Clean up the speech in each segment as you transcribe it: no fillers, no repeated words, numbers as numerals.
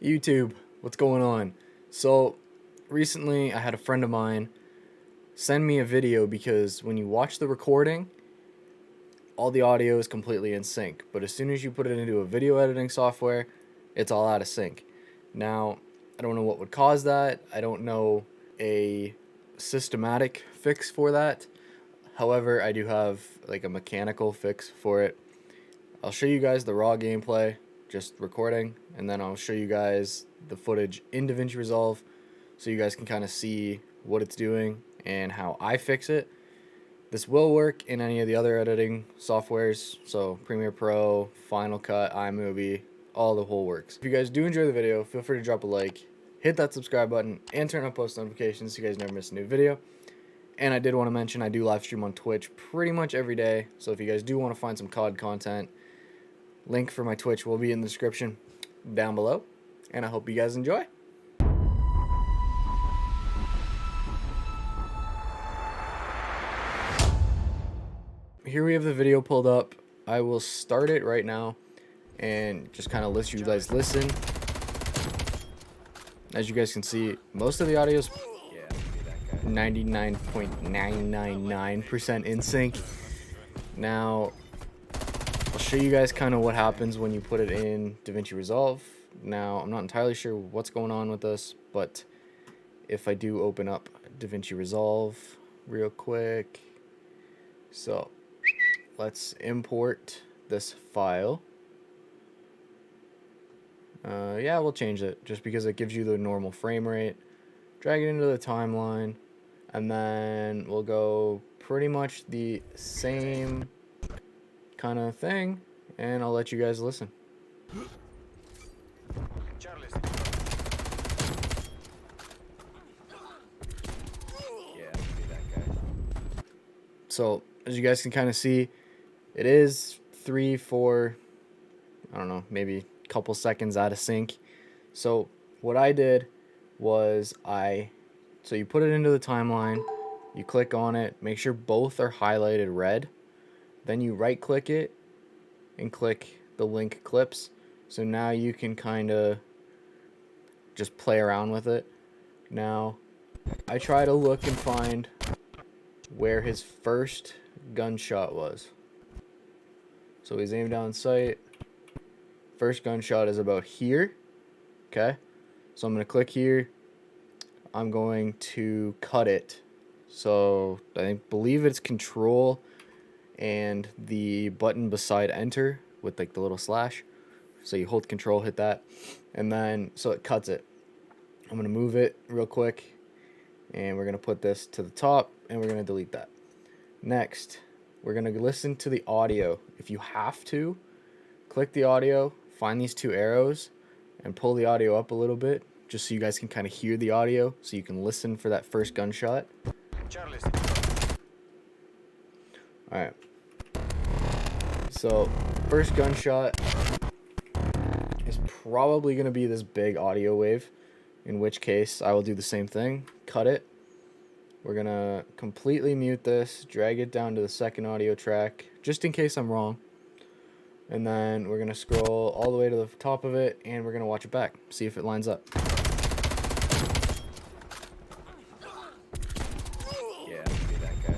YouTube, what's going on? So recently I had a friend of mine send me a video because when you watch the recording, all the audio is completely in sync, but as soon as you put it into a video editing software, it's all out of sync. Now, I don't know what would cause that. I don't know a systematic fix for that. However, I do have like a mechanical fix for it. I'll show you guys the raw gameplay, just recording, and then I'll show you guys the footage in Davinci Resolve so you guys can kind of see what it's doing and how I fix it. This will work in any of the other editing softwares, so Premiere Pro, Final Cut, iMovie, all the whole works. If you guys do enjoy the video, feel free to drop a like, hit that subscribe button, and turn on post notifications so you guys never miss a new video. And I did want to mention I do live stream on Twitch pretty much every day, so if you guys do want to find some COD content, link for my Twitch will be in the description down below, and I hope you guys enjoy. Here we have the video pulled up. I will start it right now and just kind of let you guys listen. As you guys can see, most of the audio is 99.999% in sync. Now, I'll show you guys kind of what happens when you put it in Davinci Resolve. Now, I'm not entirely sure what's going on with this, but if I do open up Davinci Resolve real quick, so let's import this file. Yeah, we'll change it just because it gives you the normal frame rate. Drag it into the timeline, and then we'll go pretty much the same kind of thing, and I'll let you guys listen. So as you guys can kind of see, it is 3, 4, I don't know, maybe a couple seconds out of sync. So what I did was so you put it into the timeline, you click on it, make sure both are highlighted red, then you right click it and click the link clips. So now you can kind of just play around with it. Now I try to look and find where his first gunshot was. So he's aimed down sight. First gunshot is about here. Okay, so I'm going to click here. I'm going to cut it. So I believe it's Control and the button beside Enter with like the little slash. So you hold Control, hit that, and then so it cuts it. I'm going to move it real quick, and we're going to put this to the top, and we're going to delete that. Next, we're going to listen to the audio. If you have to, click the audio, find these two arrows, and pull the audio up a little bit, just so you guys can kind of hear the audio, so you can listen for that first gunshot. Alright. So, first gunshot is probably going to be this big audio wave, in which case I will do the same thing, cut it. We're going to completely mute this, drag it down to the second audio track, just in case I'm wrong. And then we're going to scroll all the way to the top of it, and we're going to watch it back, see if it lines up. Yeah, be that guy.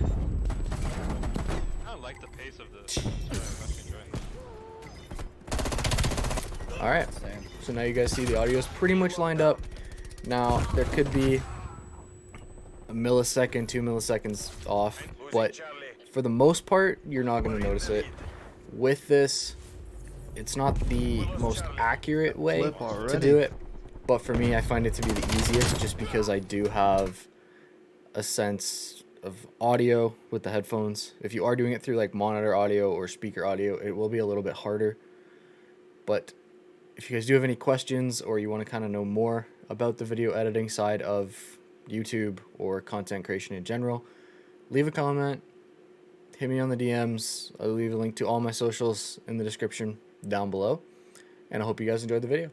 I don't like the pace of this. Alright, so now you guys see the audio is pretty much lined up. Now, there could be a millisecond, 2 milliseconds off, but for the most part, you're not going to notice it. With this, it's not the most accurate way to do it, but for me, I find it to be the easiest just because I do have a sense of audio with the headphones. If you are doing it through like monitor audio or speaker audio, it will be a little bit harder. But if you guys do have any questions or you want to kind of know more about the video editing side of YouTube or content creation in general, leave a comment, hit me on the DMs. I'll leave a link to all my socials in the description down below, and I hope you guys enjoyed the video.